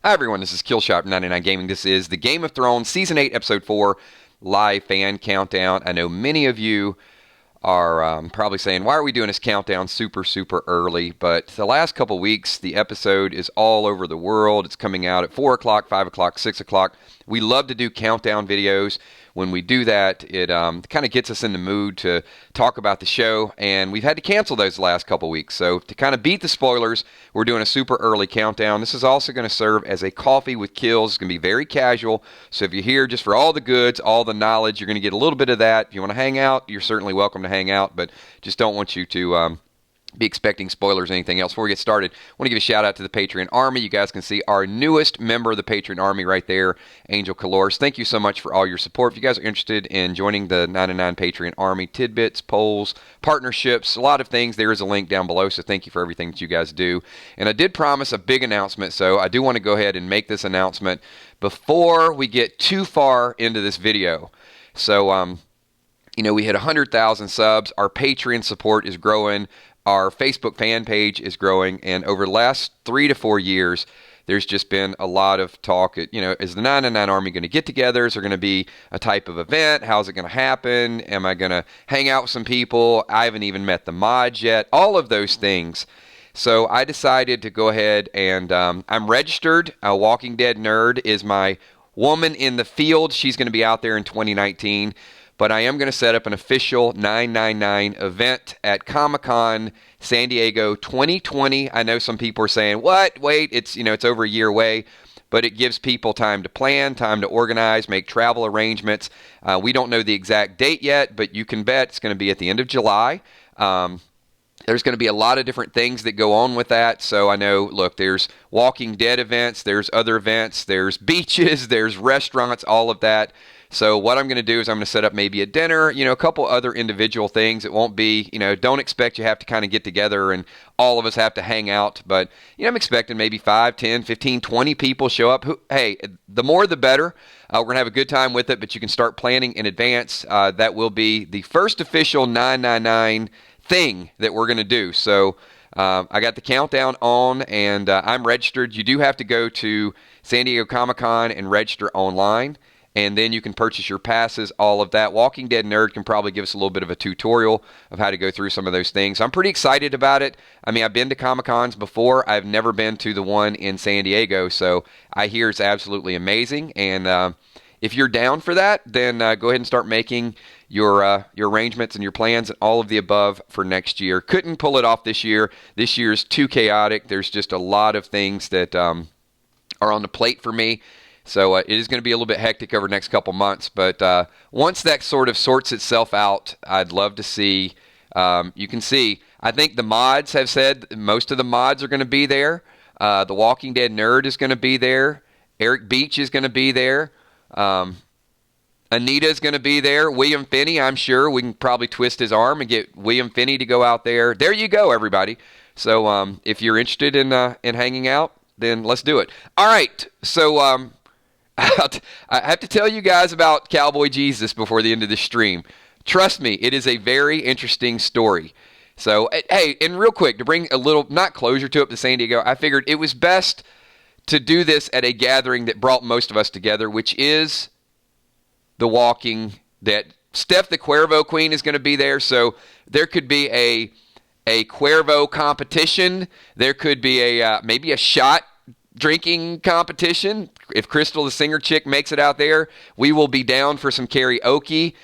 Hi everyone, this is Killshot from 99 Gaming. This is the Game of Thrones Season 8, Episode 4 live fan countdown. I know many of you are probably saying, why are we doing this countdown super early? But the last couple weeks, the episode is all over the world. It's coming out at 4 o'clock, 5 o'clock, 6 o'clock. We love to do countdown videos. When we do that, it kind of gets us in the mood to talk about the show, and we've had to cancel those the last couple weeks. So to kind of beat the spoilers, we're doing a super early countdown. This is also going to serve as a coffee with kills. It's going to be very casual. So if you're here just for all the goods, all the knowledge, you're going to get a little bit of that. If you want to hang out, you're certainly welcome to hang out, but just don't want you to be expecting spoilers or anything else. Before we get started, I want to give a shout out to the Patreon Army. You guys can see our newest member of the Patreon Army right there, Angel Calores. Thank you so much for all your support. If you guys are interested in joining the 99 Patreon Army, tidbits, polls, partnerships, a lot of things, there is a link down below, so thank you for everything that you guys do. And I did promise a big announcement, so I do want to go ahead and make this announcement before we get too far into this video. So, we hit 100,000 subs. Our Patreon support is growing. Our Facebook fan page is growing, and over the last 3 to 4 years, there's just been a lot of talk. Is the 99 Army going to get together? Is there going to be a type of event? How's it going to happen? Am I going to hang out with some people? I haven't even met the mods yet. All of those things. So I decided to go ahead and I'm registered. Walking Dead Nerd is my woman in the field. She's going to be out there in 2019. But I am going to set up an official 999 event at Comic-Con San Diego 2020. I know some people are saying, what? Wait, it's over a year away. But it gives people time to plan, time to organize, make travel arrangements. We don't know the exact date yet, but you can bet it's going to be at the end of July. There's going to be a lot of different things that go on with that. So I know, look, there's Walking Dead events, there's other events, there's beaches, there's restaurants, all of that. So what I'm going to do is I'm going to set up maybe a dinner, a couple other individual things. It won't be, don't expect you have to kind of get together and all of us have to hang out. But, I'm expecting maybe 5, 10, 15, 20 people show up. Hey, the more the better. We're going to have a good time with it, but you can start planning in advance. That will be the first official 999 thing that we're going to do. So I got the countdown on, and I'm registered. You do have to go to San Diego Comic-Con and register online. And then you can purchase your passes, all of that. Walking Dead Nerd can probably give us a little bit of a tutorial of how to go through some of those things. I'm pretty excited about it. I mean, I've been to Comic-Cons before. I've never been to the one in San Diego, so I hear it's absolutely amazing. And if you're down for that, then go ahead and start making your arrangements and your plans and all of the above for next year. Couldn't pull it off this year. This year's too chaotic. There's just a lot of things that are on the plate for me. So it is going to be a little bit hectic over the next couple months, but once that sort of sorts itself out, I'd love to see, you can see, I think the mods have said most of the mods are going to be there. The Walking Dead Nerd is going to be there. Eric Beach is going to be there. Anita is going to be there. William Finney, I'm sure. We can probably twist his arm and get William Finney to go out there. There you go, everybody. So if you're interested in hanging out, then let's do it. All right, so I have to tell you guys about Cowboy Jesus before the end of the stream. Trust me, it is a very interesting story. So, hey, and real quick, to bring a little, not closure to it to San Diego, I figured it was best to do this at a gathering that brought most of us together, which is The Walking Dead. Steph the Cuervo Queen is going to be there, so there could be a Cuervo competition. There could be maybe a shot drinking competition. If Crystal the singer chick makes it out there, we will be down for some karaoke.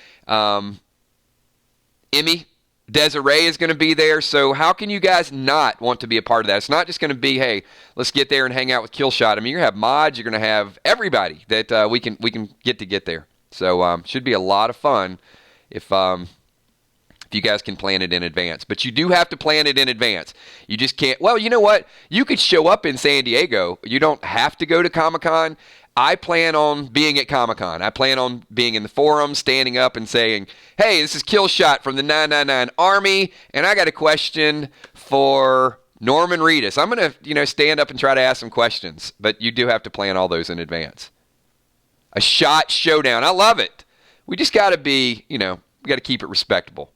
Emmy Desiree is going to be there, so how can you guys not want to be a part of that? It's not just going to be, hey, let's get there and hang out with Killshot. I mean, you're going to have mods, you're going to have everybody that we can get there. So should be a lot of fun if you guys can plan it in advance. But you do have to plan it in advance. You just can't. Well, you know what? You could show up in San Diego. You don't have to go to Comic-Con. I plan on being at Comic-Con. I plan on being in the forum, standing up and saying, hey, this is Killshot from the 999 Army, and I got a question for Norman Reedus. I'm going to, stand up and try to ask some questions. But you do have to plan all those in advance. A shot showdown. I love it. We just got to be, we got to keep it respectable.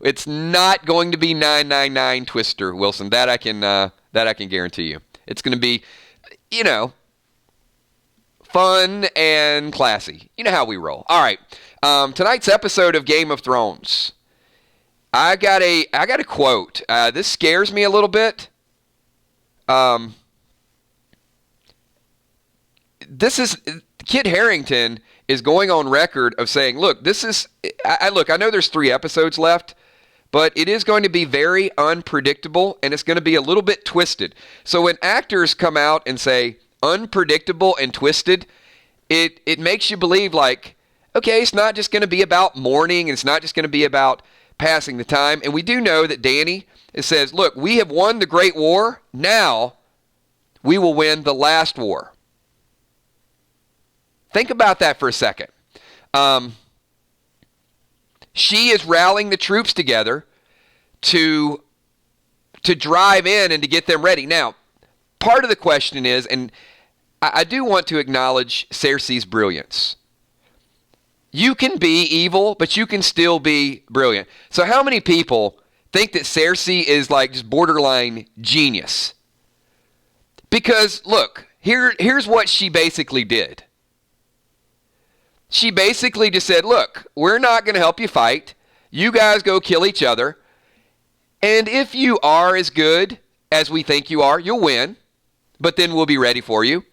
It's not going to be 999 Twister, Wilson. That I can That I can guarantee you. It's going to be, fun and classy. You know how we roll. All right. Tonight's episode of Game of Thrones. I got a quote. This scares me a little bit. This is Kit Harington is going on record of saying, look, this is I know there's 3 episodes left, but it is going to be very unpredictable and it's going to be a little bit twisted. So when actors come out and say unpredictable and twisted, it makes you believe like, okay, it's not just going to be about mourning and it's not just going to be about passing the time. And we do know that Dany says, look, we have won the Great War. Now we will win the last war. Think about that for a second. She is rallying the troops together to drive in and to get them ready. Now, part of the question is, and I do want to acknowledge Cersei's brilliance. You can be evil, but you can still be brilliant. So how many people think that Cersei is like just borderline genius? Because, look, here's what she basically did. She basically just said, look, we're not going to help you fight. You guys go kill each other. And if you are as good as we think you are, you'll win. But then we'll be ready for you.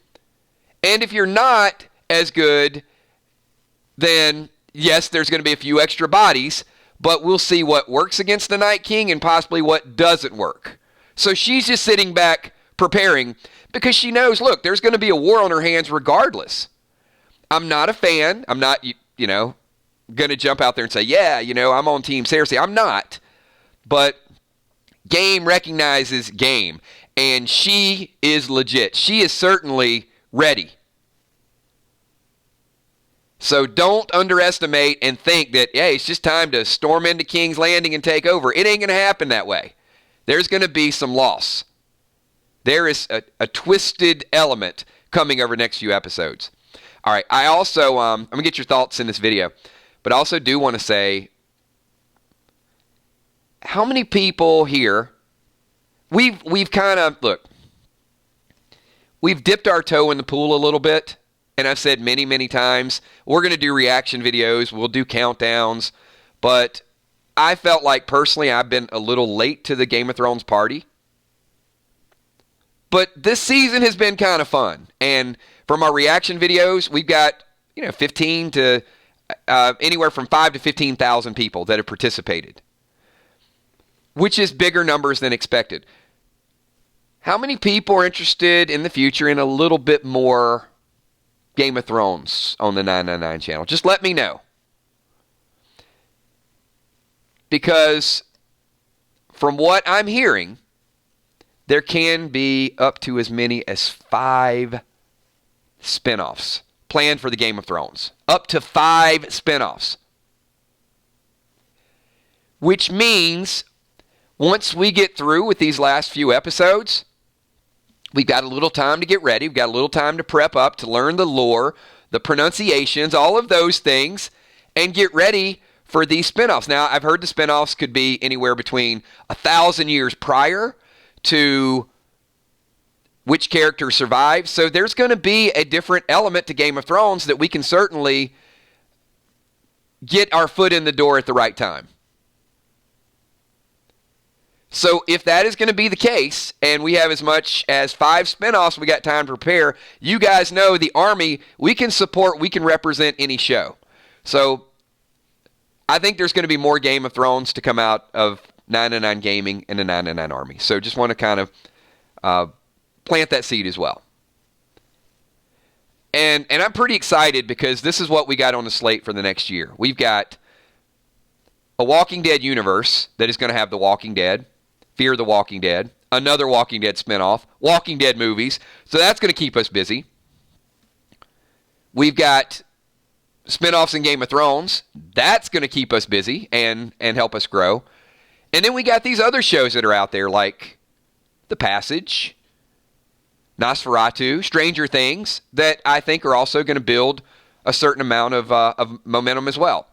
And if you're not as good, then yes, there's going to be a few extra bodies. But we'll see what works against the Night King and possibly what doesn't work. So she's just sitting back preparing because she knows, look, there's going to be a war on her hands regardless. I'm not a fan. I'm not, going to jump out there and say, yeah, I'm on Team Cersei. I'm not. But game recognizes game. And she is legit. She is certainly ready. So don't underestimate and think that, hey, it's just time to storm into King's Landing and take over. It ain't going to happen that way. There's going to be some loss. There is a twisted element coming over the next few episodes. All right, I also, I'm going to get your thoughts in this video, but I also do want to say, how many people here, we've kind of, look, we've dipped our toe in the pool a little bit, and I've said many, many times, we're going to do reaction videos, we'll do countdowns, but I felt like personally I've been a little late to the Game of Thrones party. But this season has been kind of fun, and from our reaction videos, we've got 15 to anywhere from 5 to 15,000 people that have participated, which is bigger numbers than expected. How many people are interested in the future in a little bit more Game of Thrones on the 999 channel? Just let me know. Because from what I'm hearing, there can be up to as many as 5 spinoffs planned for the Game of Thrones. Up to 5 spinoffs. Which means once we get through with these last few episodes, we've got a little time to get ready. We've got a little time to prep up, to learn the lore, the pronunciations, all of those things, and get ready for these spinoffs. Now, I've heard the spinoffs could be anywhere between 1,000 years prior to which character survives. So there's going to be a different element to Game of Thrones that we can certainly get our foot in the door at the right time. So if that is going to be the case, and we have as much as 5 spinoffs, we got time to prepare. You guys know the Army, we can support, we can represent any show. So I think there's going to be more Game of Thrones to come out of 999 Gaming and the 999 Army. So just want to kind of plant that seed as well. And I'm pretty excited because this is what we got on the slate for the next year. We've got a Walking Dead universe that is going to have The Walking Dead, Fear the Walking Dead, another Walking Dead spinoff, Walking Dead movies. So that's going to keep us busy. We've got spinoffs in Game of Thrones. That's going to keep us busy and help us grow. And then we got these other shows that are out there like The Passage, Nosferatu, Stranger Things, that I think are also going to build a certain amount of momentum as well.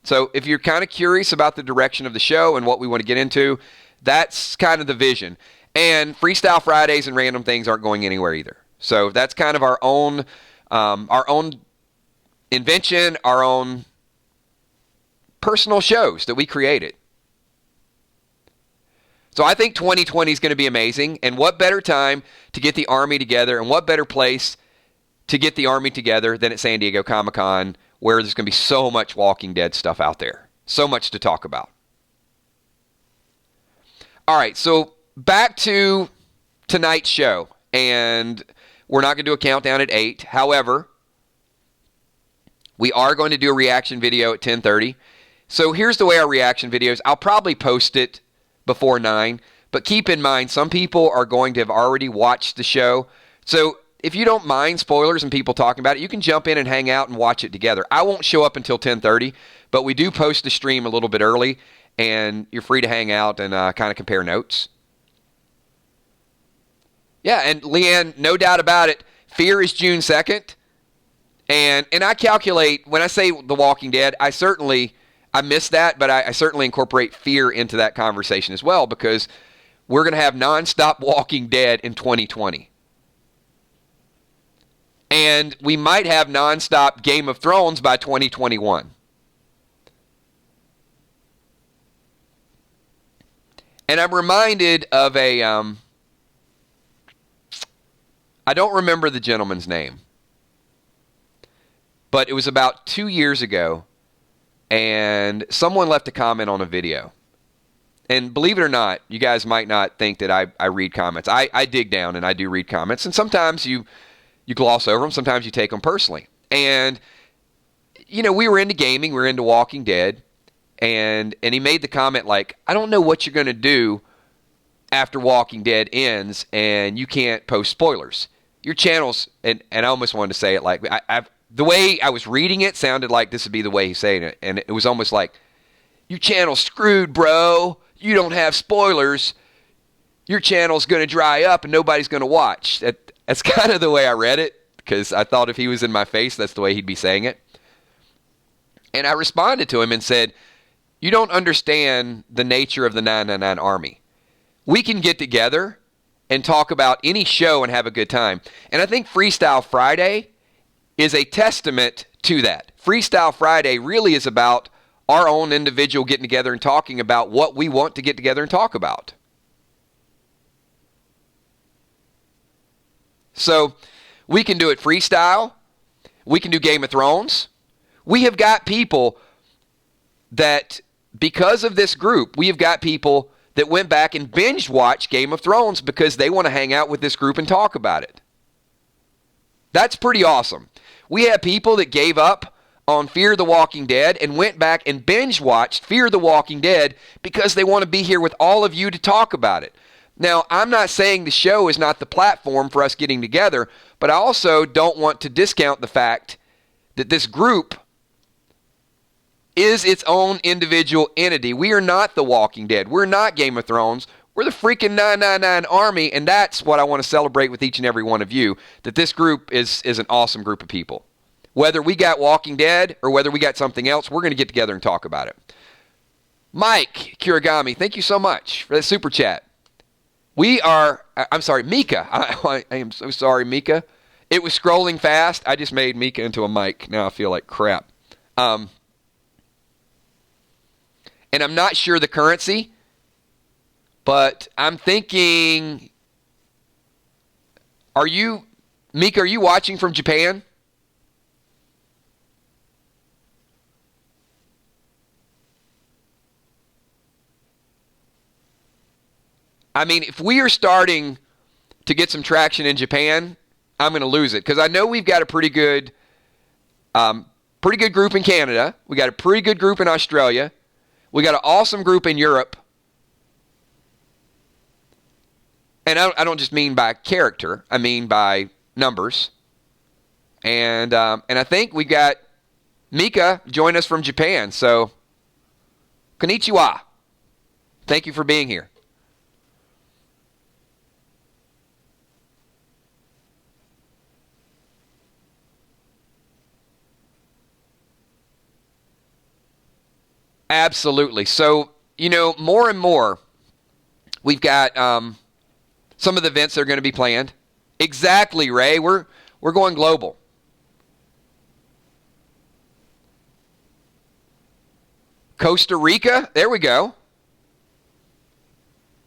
So if you're kind of curious about the direction of the show and what we want to get into, that's kind of the vision. And Freestyle Fridays and random things aren't going anywhere either. So that's kind of our own invention, our own personal shows that we created. So I think 2020 is going to be amazing. And what better time to get the Army together, and what better place to get the Army together than at San Diego Comic-Con, where there's going to be so much Walking Dead stuff out there. So much to talk about. All right, so back to tonight's show. And we're not going to do a countdown at 8. However, we are going to do a reaction video at 10:30. So here's the way our reaction videos, I'll probably post it before 9. But keep in mind, some people are going to have already watched the show. So if you don't mind spoilers and people talking about it, you can jump in and hang out and watch it together. I won't show up until 10:30, but we do post the stream a little bit early, and you're free to hang out and kind of compare notes. Yeah, and Leanne, no doubt about it, Fear is June 2nd. And I calculate, when I say The Walking Dead, I miss that, but I certainly incorporate Fear into that conversation as well, because we're going to have nonstop Walking Dead in 2020. And we might have nonstop Game of Thrones by 2021. And I'm reminded of I don't remember the gentleman's name, but it was about 2 years ago, and someone left a comment on a video. And believe it or not, you guys might not think that I read comments. I dig down and I do read comments, and sometimes you gloss over them, sometimes you take them personally. And, we were into gaming, we were into Walking Dead, and he made the comment like, I don't know what you're going to do after Walking Dead ends and you can't post spoilers. Your channel's, and I almost wanted to say it like, the way I was reading it sounded like this would be the way he's saying it. And it was almost like, your channel's screwed, bro. You don't have spoilers. Your channel's going to dry up and nobody's going to watch. That's kind of the way I read it, because I thought if he was in my face, that's the way he'd be saying it. And I responded to him and said, you don't understand the nature of the 999 Army. We can get together and talk about any show and have a good time. And I think Freestyle Friday is a testament to that. Freestyle Friday really is about our own individual getting together and talking about what we want to get together and talk about. So we can do it freestyle. We can do Game of Thrones. We have got people that, because of this group, we have got people that went back and binge watched Game of Thrones because they want to hang out with this group and talk about it. That's pretty awesome. We have people that gave up on Fear the Walking Dead and went back and binge watched Fear the Walking Dead because they want to be here with all of you to talk about it. Now, I'm not saying the show is not the platform for us getting together, but I also don't want to discount the fact that this group is its own individual entity. We are not The Walking Dead. We're not Game of Thrones. We're the freaking 999 Army, and that's what I want to celebrate with each and every one of you, that this group is an awesome group of people. Whether we got Walking Dead or whether we got something else, we're going to get together and talk about it. Mike Kirigami, thank you so much for that super chat. I'm sorry, Mika. I am so sorry, Mika. It was scrolling fast. I just made Mika into a Mike. Now I feel like crap. And I'm not sure the currency, but I'm thinking, Mika, are you watching from Japan? I mean, if we are starting to get some traction in Japan, I'm going to lose it, because I know we've got a pretty good group in Canada. We got a pretty good group in Australia. We got an awesome group in Europe. And I don't just mean by character. I mean by numbers. And I think we got Mika join us from Japan. So, konnichiwa. Thank you for being here. Absolutely. So, more and more, we've got some of the events that are going to be planned. Exactly, Ray. We're going global. Costa Rica, there we go.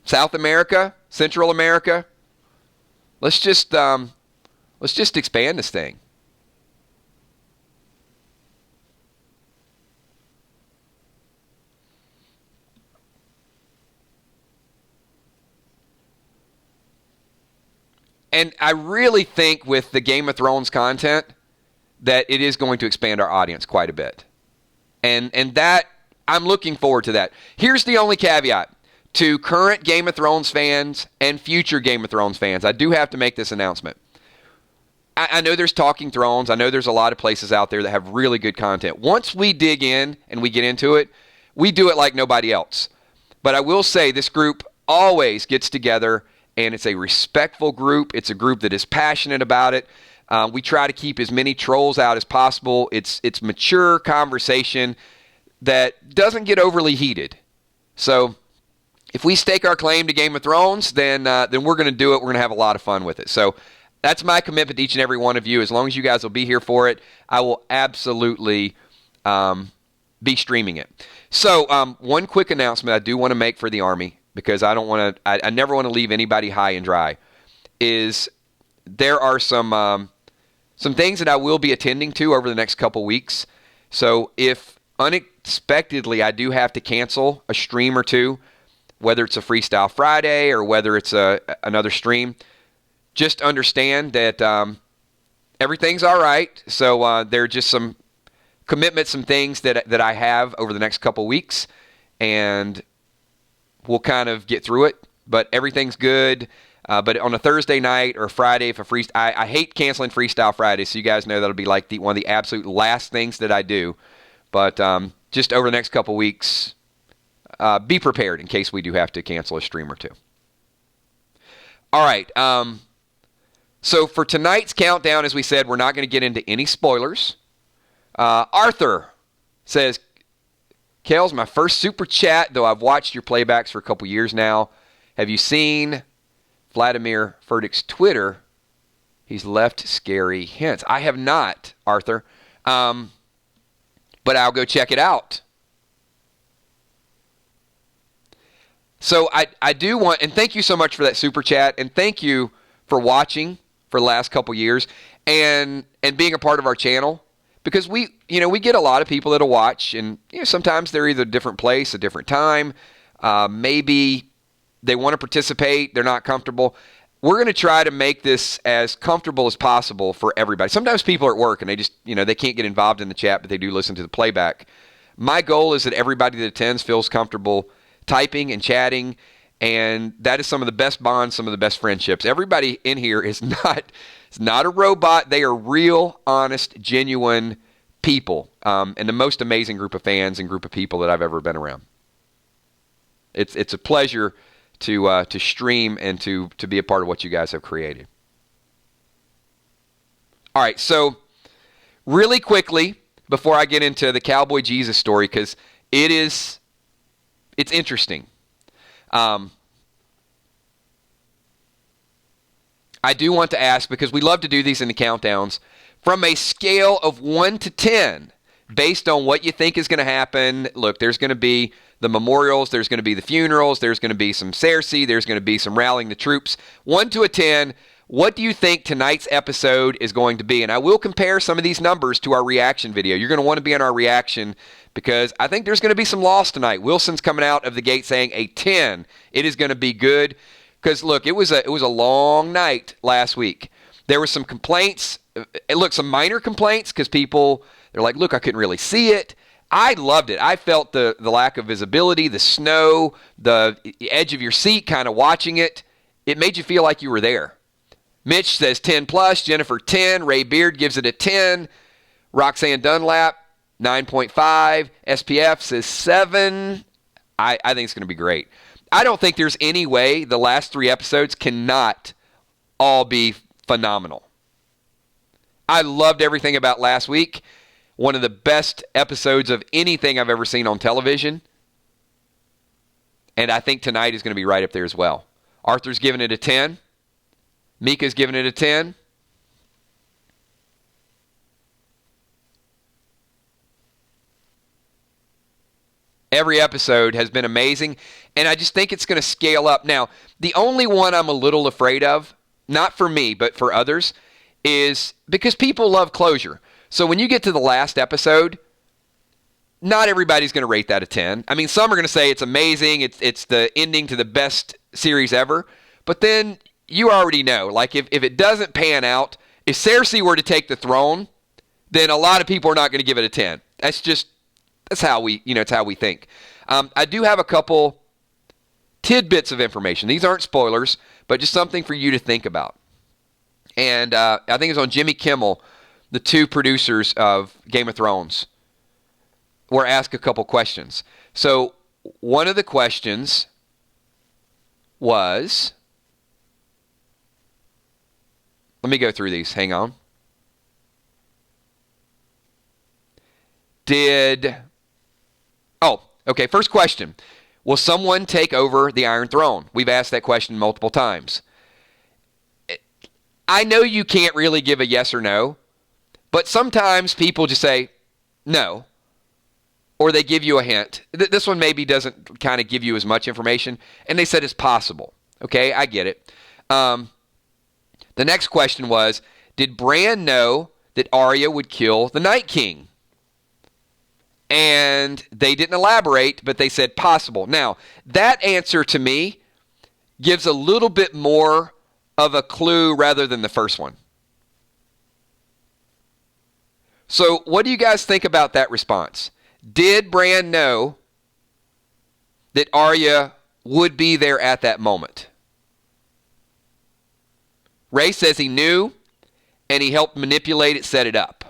South America, Central America. Let's just expand this thing. And I really think with the Game of Thrones content that it is going to expand our audience quite a bit. And that, I'm looking forward to that. Here's the only caveat to current Game of Thrones fans and future Game of Thrones fans. I do have to make this announcement. I know there's Talking Thrones. I know there's a lot of places out there that have really good content. Once we dig in and we get into it, we do it like nobody else. But I will say this group always gets together, and it's a respectful group. It's a group that is passionate about it. We try to keep as many trolls out as possible. It's mature conversation that doesn't get overly heated. So if we stake our claim to Game of Thrones, then we're going to do it. We're going to have a lot of fun with it. So that's my commitment to each and every one of you. As long as you guys will be here for it, I will absolutely be streaming it. So one quick announcement I do want to make for the Army, because I never want to leave anybody high and dry, is there are some things that I will be attending to over the next couple weeks. So if unexpectedly I do have to cancel a stream or two, whether it's a Freestyle Friday or whether it's another stream, just understand that everything's all right. So there are just some commitments, some things that I have over the next couple weeks, and we'll kind of get through it. But everything's good. But on a Thursday night or Friday, if I hate canceling Freestyle Friday, so you guys know that'll be like one of the absolute last things that I do. But just over the next couple weeks, be prepared in case we do have to cancel a stream or two. All right. So for tonight's countdown, as we said, we're not going to get into any spoilers. Arthur says, Kale's my first super chat, though I've watched your playbacks for a couple years now. Have you seen Vladimir Furtick's Twitter? He's left scary hints. I have not, Arthur. But I'll go check it out. So I do want, and thank you so much for that super chat, and thank you for watching for the last couple years and being a part of our channel, because we get a lot of people that'll watch, and sometimes they're either a different place, a different time, maybe they want to participate, they're not comfortable. We're going to try to make this as comfortable as possible for everybody. Sometimes people are at work and they just, they can't get involved in the chat, but they do listen to the playback. My goal is that everybody that attends feels comfortable typing and chatting, and that is some of the best bonds, some of the best friendships. Everybody in here is not a robot. They are real, honest, genuine people, and the most amazing group of fans and group of people that I've ever been around. It's a pleasure to stream and to be a part of what you guys have created. All right, so really quickly before I get into the Cowboy Jesus story, because it's interesting. I do want to ask, because we love to do these in the countdowns, from a scale of 1 to 10, based on what you think is going to happen. Look, there's going to be the memorials, there's going to be the funerals, there's going to be some Cersei, there's going to be some rallying the troops. 1 to a 10, what do you think tonight's episode is going to be? And I will compare some of these numbers to our reaction video. You're going to want to be in our reaction, because I think there's going to be some loss tonight. Wilson's coming out of the gate saying a 10. It is going to be good. Because, look, it was a long night last week. There were some complaints. Look, some minor complaints, because people, they're like, look, I couldn't really see it. I loved it. I felt the lack of visibility, the snow, the edge of your seat kind of watching it. It made you feel like you were there. Mitch says 10 plus, Jennifer 10, Ray Beard gives it a 10, Roxanne Dunlap 9.5, SPF says 7. I think it's going to be great. I don't think there's any way the last 3 episodes cannot all be phenomenal. I loved everything about last week. One of the best episodes of anything I've ever seen on television. And I think tonight is going to be right up there as well. Arthur's giving it a 10. Mika's giving it a 10. Every episode has been amazing, and I just think it's going to scale up. Now, the only one I'm a little afraid of, not for me, but for others, is because people love closure. So when you get to the last episode, not everybody's going to rate that a 10. I mean, some are going to say it's amazing, it's the ending to the best series ever, but then you already know, like if it doesn't pan out, if Cersei were to take the throne, then a lot of people are not going to give it a 10. That's how we, it's how we think. I do have a couple tidbits of information. These aren't spoilers, but just something for you to think about. And I think it's on Jimmy Kimmel, the two producers of Game of Thrones, were asked a couple questions. So one of the questions was, let me go through these. Hang on. Okay, first question. Will someone take over the Iron Throne? We've asked that question multiple times. I know you can't really give a yes or no, but sometimes people just say no, or they give you a hint. This one maybe doesn't kind of give you as much information, and they said it's possible. Okay, I get it. The next question was, did Bran know that Arya would kill the Night King? And they didn't elaborate, but they said possible. Now, that answer to me gives a little bit more of a clue rather than the first one. So what do you guys think about that response? Did Bran know that Arya would be there at that moment? Ray says he knew, and he helped manipulate it, set it up.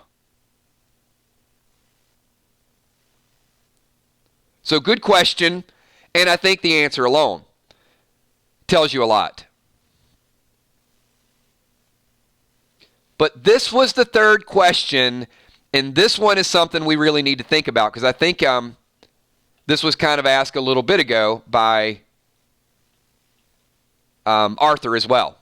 So good question, and I think the answer alone tells you a lot. But this was the third question, and this one is something we really need to think about, because I think this was kind of asked a little bit ago by Arthur as well.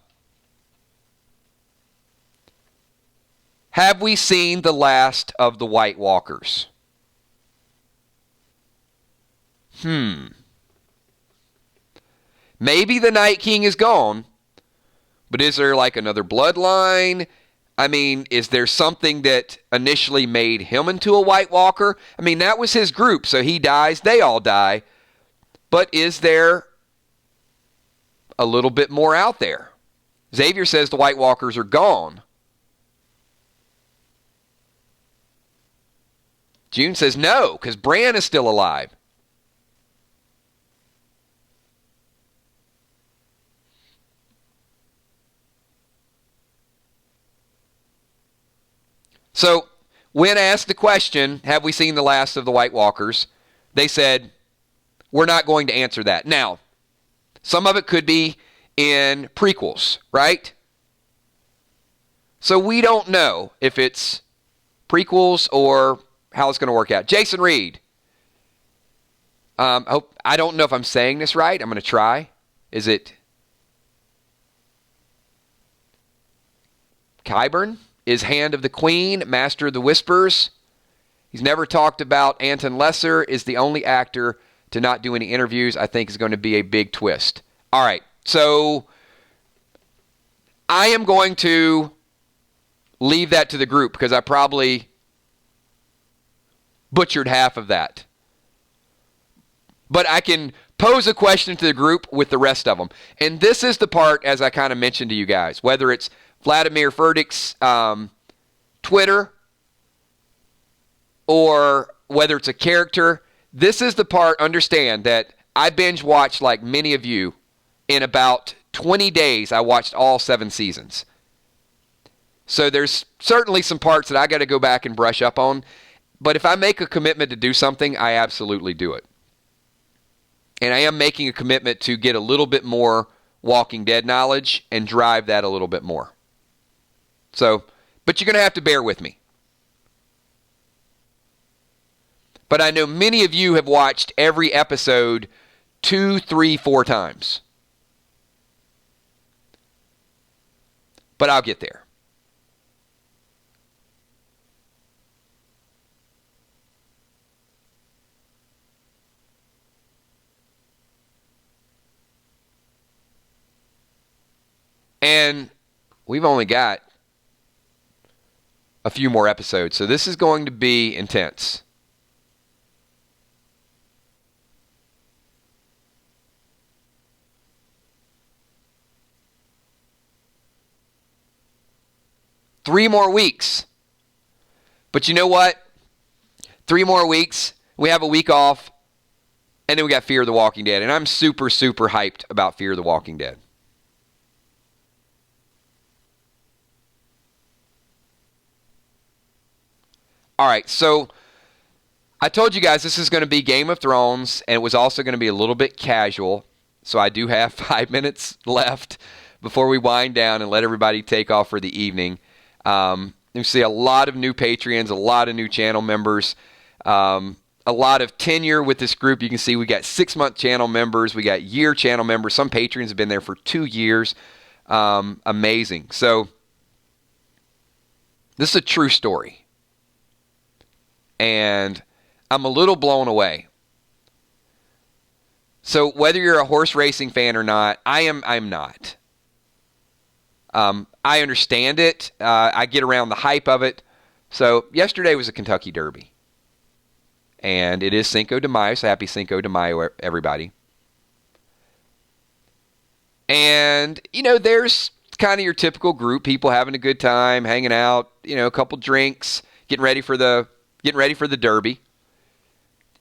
Have we seen the last of the White Walkers? Maybe the Night King is gone, but is there like another bloodline? I mean, is there something that initially made him into a White Walker? I mean, that was his group, so he dies, they all die. But is there a little bit more out there? Xavier says the White Walkers are gone. June says no, because Bran is still alive. So, when asked the question, have we seen the last of the White Walkers, they said, we're not going to answer that. Now, some of it could be in prequels, right? So we don't know if it's prequels or how it's going to work out. Jason Reed. I don't know if I'm saying this right. I'm going to try. Is it Qyburn? Is Hand of the Queen, Master of the Whispers. He's never talked about Anton Lesser, is the only actor to not do any interviews. I think is going to be a big twist. All right, so I am going to leave that to the group because I probably butchered half of that. But I can pose a question to the group with the rest of them. And this is the part, as I kind of mentioned to you guys, whether it's Vladimir Furtick's Twitter or whether it's a character, this is the part, understand that I binge watched like many of you. In about 20 days, I watched all 7 seasons. So there's certainly some parts that I got to go back and brush up on. But if I make a commitment to do something, I absolutely do it. And I am making a commitment to get a little bit more Walking Dead knowledge and drive that a little bit more. So, but you're going to have to bear with me. But I know many of you have watched every episode 2, 3, 4 times. but I'll get there. And we've only got a few more episodes, so this is going to be intense. Three more weeks. But you know what? 3 more weeks. We have a week off. And then we got Fear the Walking Dead. And I'm super, super hyped about Fear the Walking Dead. All right, so I told you guys this is going to be Game of Thrones, and it was also going to be a little bit casual. So I do have 5 minutes left before we wind down and let everybody take off for the evening. You see a lot of new Patreons, a lot of new channel members, a lot of tenure with this group. You can see we got 6-month channel members, we got year channel members. Some Patreons have been there for 2 years. Amazing. So this is a true story. And I'm a little blown away. So whether you're a horse racing fan or not, I'm not. I understand it. I get around the hype of it. So yesterday was a Kentucky Derby. And it is Cinco de Mayo, so happy Cinco de Mayo, everybody. And, there's kind of your typical group, people having a good time, hanging out, a couple drinks, getting ready for the Derby.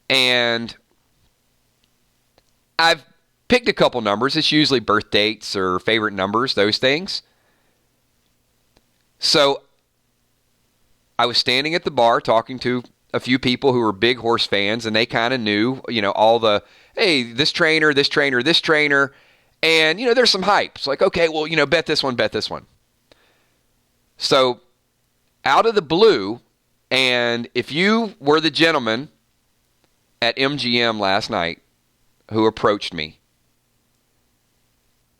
And I've picked a couple numbers. It's usually birth dates or favorite numbers, those things. So I was standing at the bar talking to a few people who were big horse fans, and they kind of knew, all the, hey, this trainer. And, there's some hype. It's like, okay, well, bet this one. So out of the blue, and if you were the gentleman at MGM last night who approached me,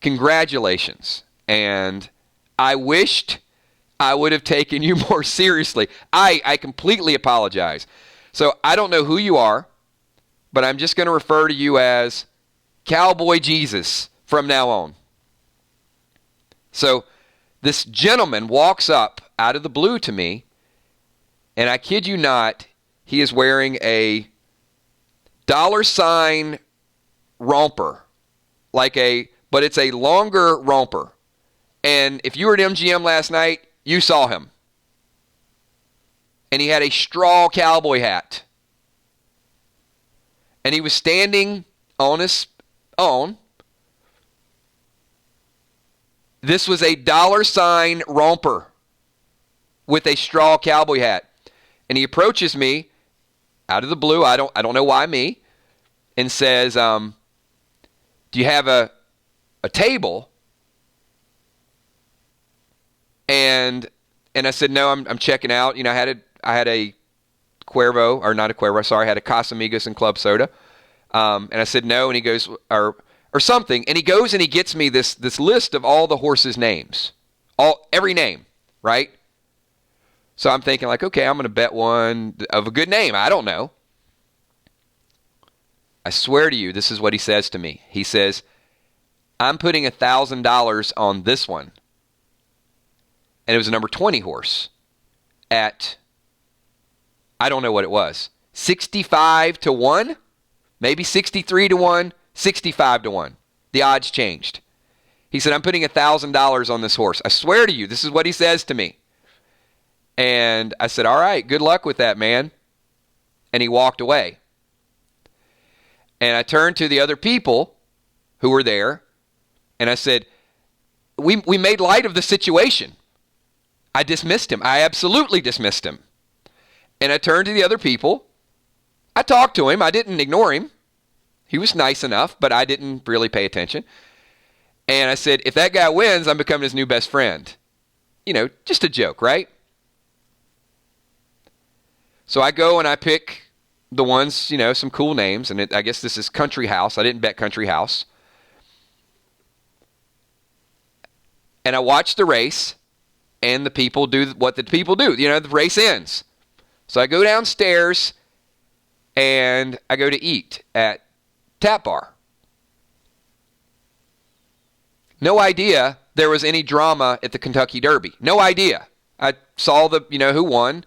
congratulations. And I wished I would have taken you more seriously. I completely apologize. So I don't know who you are, but I'm just going to refer to you as Cowboy Jesus from now on. So this gentleman walks up out of the blue to me, and I kid you not, he is wearing a $ romper, but it's a longer romper. And if you were at MGM last night, you saw him. And he had a straw cowboy hat. And he was standing on his own. This was a $ romper with a straw cowboy hat. And he approaches me out of the blue, I don't know why me, and says, do you have a table? And I said, no, I'm checking out. I had a Cuervo, or not a Cuervo, sorry, I had a Casamigos and Club Soda. And I said no, and he goes, or something, and he goes and he gets me this list of all the horses' names, every name, right? So I'm thinking like, okay, I'm going to bet one of a good name. I don't know. I swear to you, this is what he says to me. He says, I'm putting $1,000 on this one. And it was a number 20 horse at, I don't know what it was, 65 to 1, maybe 63 to 1, 65 to 1. The odds changed. He said, I'm putting $1,000 on this horse. I swear to you, this is what he says to me. And I said, all right, good luck with that, man. And he walked away. And I turned to the other people who were there, and I said, we made light of the situation. I dismissed him. I absolutely dismissed him. And I turned to the other people. I talked to him. I didn't ignore him. He was nice enough, but I didn't really pay attention. And I said, if that guy wins, I'm becoming his new best friend. Just a joke, right? So I go and I pick the ones, some cool names. And I guess this is Country House. I didn't bet Country House. And I watched the race. and the people do what the people do. You know, the race ends. So I go downstairs and I go to eat at Tap Bar. No idea there was any drama at the Kentucky Derby. No idea. I saw who won.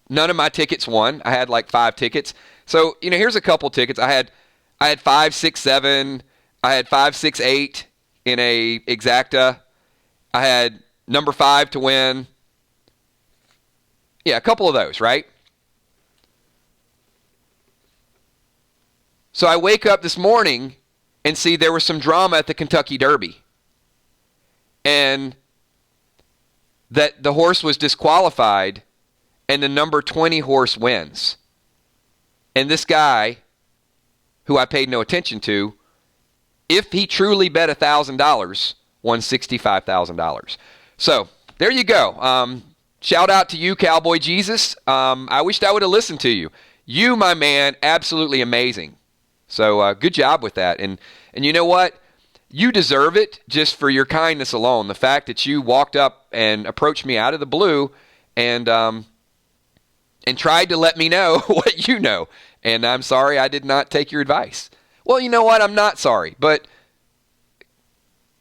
None of my tickets won. I had like 5 tickets. So, here's a couple tickets. I had 5, 6, 7. I had 5, 6, 8 in a exacta. I had number 5 to win. Yeah, a couple of those, right? So I wake up this morning and see there was some drama at the Kentucky Derby. And that the horse was disqualified and the number 20 horse wins. And this guy, who I paid no attention to, if he truly bet $1,000, won $65,000. So there you go. Shout out to you, Cowboy Jesus. I wished I would have listened to you. You, my man, absolutely amazing. So good job with that. And you know what? You deserve it just for your kindness alone. The fact that you walked up and approached me out of the blue and tried to let me know what you know. And I'm sorry I did not take your advice. Well, you know what? I'm not sorry, but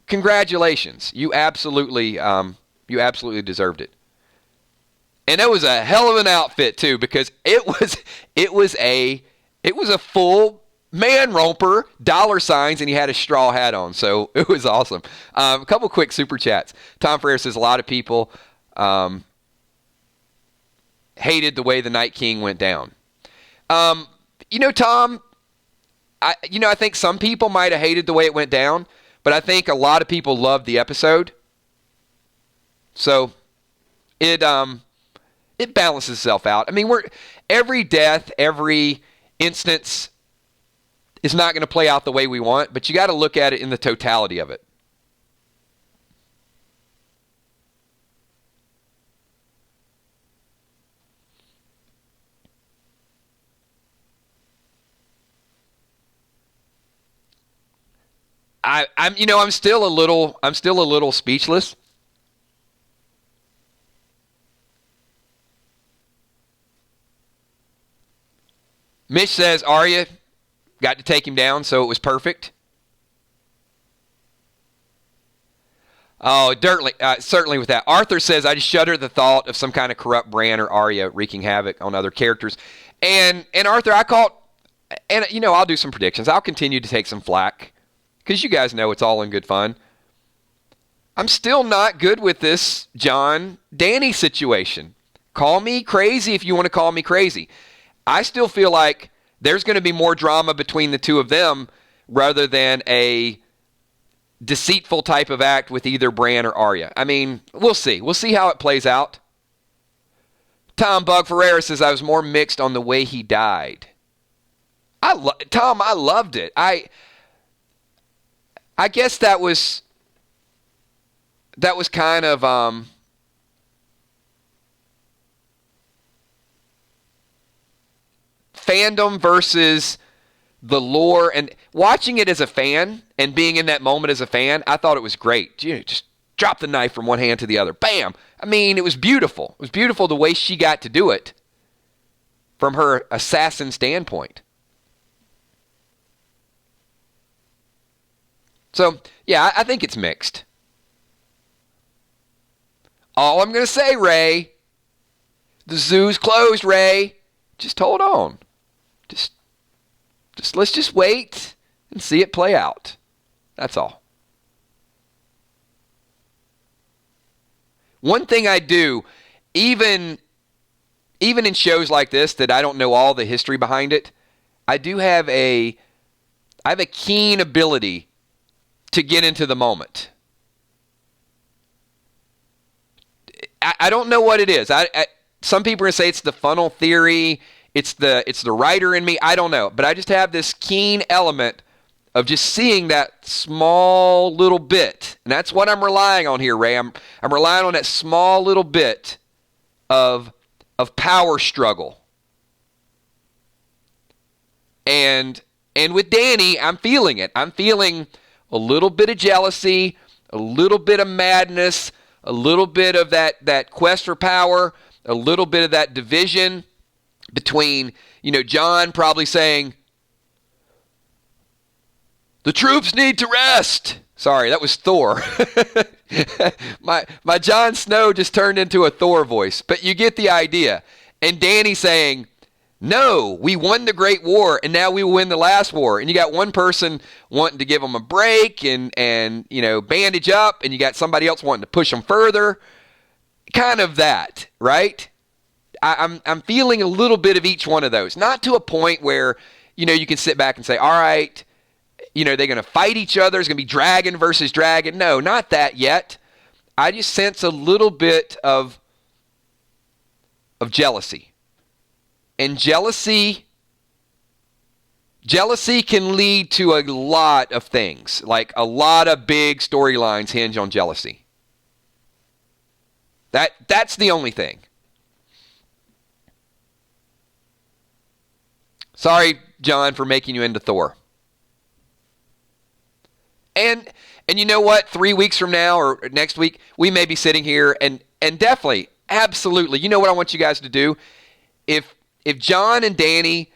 congratulations. You absolutely deserved it. And it was a hell of an outfit too, because it was a full man romper, dollar signs, and he had a straw hat on. So it was awesome. A couple quick super chats. Tom Ferrer says a lot of people hated the way the Night King went down. Tom, I think some people might have hated the way it went down, but I think a lot of people loved the episode. So it balances itself out. I mean, every death, every instance is not going to play out the way we want, but you got to look at it in the totality of it. I'm still a little speechless. Mitch says Arya got to take him down, so it was perfect. Oh, certainly with that. Arthur says, I just shudder at the thought of some kind of corrupt Bran or Arya wreaking havoc on other characters. And Arthur, I'll do some predictions. I'll continue to take some flack, because you guys know it's all in good fun. I'm still not good with this Jon Dany situation. Call me crazy if you want to call me crazy. I still feel like there's going to be more drama between the two of them rather than a deceitful type of act with either Bran or Arya. I mean, we'll see. We'll see how it plays out. Tom Bug Ferreira says, I was more mixed on the way he died. Tom, I loved it. I guess that was kind of fandom versus the lore, and watching it as a fan and being in that moment as a fan, I thought it was great. Just drop the knife from one hand to the other. Bam! I mean, it was beautiful. It was beautiful the way she got to do it from her assassin standpoint. So, yeah, I think it's mixed. All I'm going to say, Ray, the zoo's closed, Ray. Just hold on. Let's just wait and see it play out. That's all. One thing I do, even in shows like this that I don't know all the history behind it, I have a keen ability to get into the moment. I don't know what it is. Some people are going to say it's the funnel theory. It's the writer in me. I don't know. But I just have this keen element of just seeing that small little bit. And that's what I'm relying on here, Ray. I'm relying on that small little bit of power struggle. And with Dany, I'm feeling it. I'm feeling a little bit of jealousy, a little bit of madness, a little bit of that quest for power, a little bit of that division between, Jon probably saying, the troops need to rest. Sorry, that was Thor. my Jon Snow just turned into a Thor voice, but you get the idea. And Dany saying, no, we won the Great War, and now we will win the last war. And you got one person wanting to give them a break and bandage up, and you got somebody else wanting to push them further. Kind of that, right? I'm feeling a little bit of each one of those. Not to a point where, you can sit back and say, all right, they're going to fight each other. It's going to be dragon versus dragon. No, not that yet. I just sense a little bit of jealousy. And jealousy can lead to a lot of things. Like a lot of big storylines hinge on jealousy. That's the only thing. Sorry, Jon, for making you into Thor. And you know what? 3 weeks from now or next week, we may be sitting here and definitely, absolutely, you know what I want you guys to do? If Jon and Dany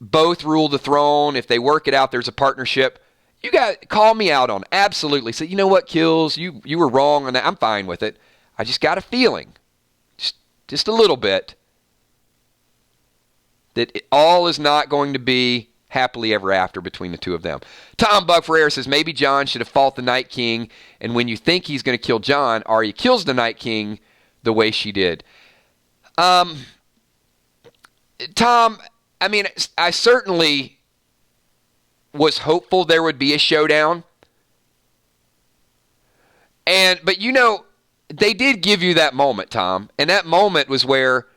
both rule the throne, if they work it out, there's a partnership, you guys call me out on it. Absolutely. Say, you know what, Kills, you were wrong on that. I'm fine with it. I just got a feeling, just a little bit, that all is not going to be happily ever after between the two of them. Tom Buck Ferreira says, maybe Jon should have fought the Night King, and when you think he's going to kill Jon, Arya kills the Night King the way she did. Tom, I mean, I certainly was hopeful there would be a showdown. But they did give you that moment, Tom. And that moment was where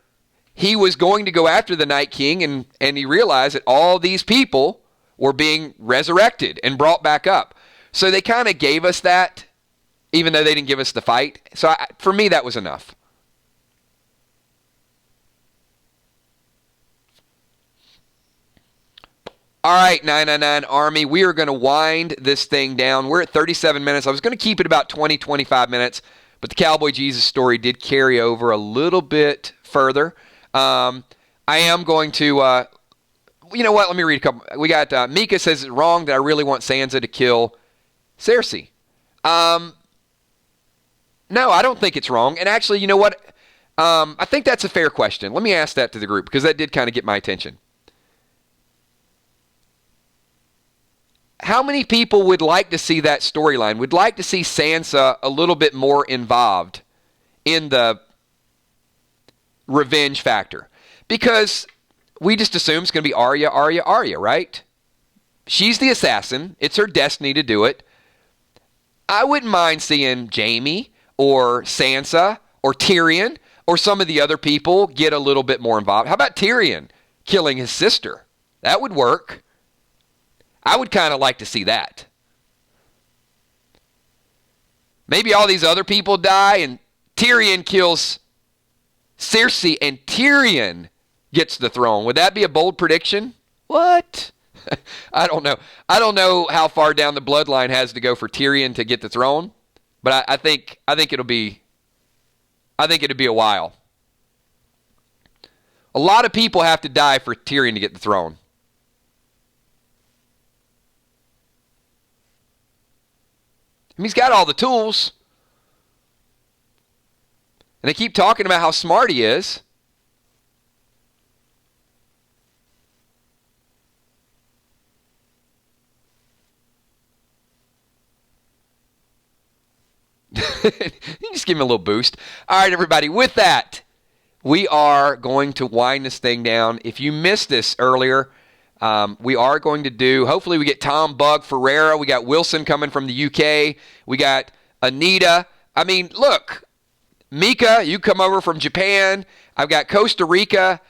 he was going to go after the Night King, and he realized that all these people were being resurrected and brought back up. So they kind of gave us that, even though they didn't give us the fight. So for me, that was enough. All right, 999 Army, we are going to wind this thing down. We're at 37 minutes. I was going to keep it about 20, 25 minutes, but the Cowboy Jesus story did carry over a little bit further. I am going to, you know what, let me read a couple. We got, Mika says it's wrong that I really want Sansa to kill Cersei. No, I don't think it's wrong. And actually, you know what, I think that's a fair question. Let me ask that to the group, because that did kind of get my attention. How many people would like to see that storyline, would like to see Sansa a little bit more involved in the revenge factor? Because we just assume it's going to be Arya, right? She's the assassin. It's her destiny to do it. I wouldn't mind seeing Jaime or Sansa or Tyrion or some of the other people get a little bit more involved. How about Tyrion killing his sister? That would work. I would kind of like to see that. Maybe all these other people die and Tyrion kills Cersei and Tyrion gets the throne. Would that be a bold prediction? What? I don't know. I don't know how far down the bloodline has to go for Tyrion to get the throne, but I think it'll be a while. A lot of people have to die for Tyrion to get the throne. I mean, he's got all the tools. And they keep talking about how smart he is. You just give him a little boost. All right, everybody. With that, we are going to wind this thing down. If you missed this earlier, we are going to do, hopefully we get Tom Bug Ferreira. We got Wilson coming from the UK. We got Anita. I mean, look, Mika, you come over from Japan. I've got Costa Rica,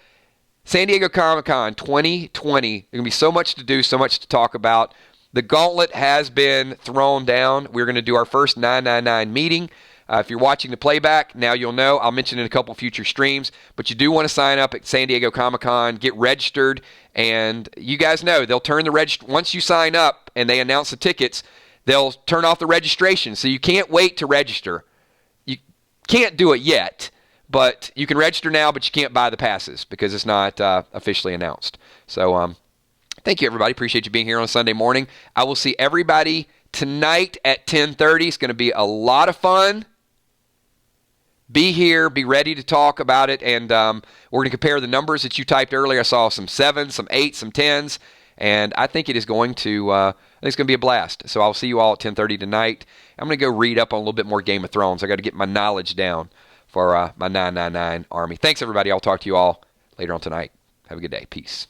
San Diego Comic-Con 2020. There's going to be so much to do, so much to talk about. The gauntlet has been thrown down. We're going to do our first 999 meeting. If you're watching the playback, now you'll know. I'll mention in a couple future streams. But you do want to sign up at San Diego Comic-Con, get registered, and you guys know they'll turn the once you sign up and they announce the tickets, they'll turn off the registration. So you can't wait to register. Can't do it yet, but you can register now, but you can't buy the passes because it's not officially announced. So thank you, everybody. Appreciate you being here on a Sunday morning. I will see everybody tonight at 10:30. It's going to be a lot of fun. Be here. Be ready to talk about it. And we're going to compare the numbers that you typed earlier. I saw some 7s, some 8s, some 10s. And I think it is going to I think it's going to be a blast. So I'll see you all at 10:30 tonight. I'm going to go read up on a little bit more Game of Thrones. I got to get my knowledge down for my 999 army. Thanks, everybody. I'll talk to you all later on tonight. Have a good day. Peace.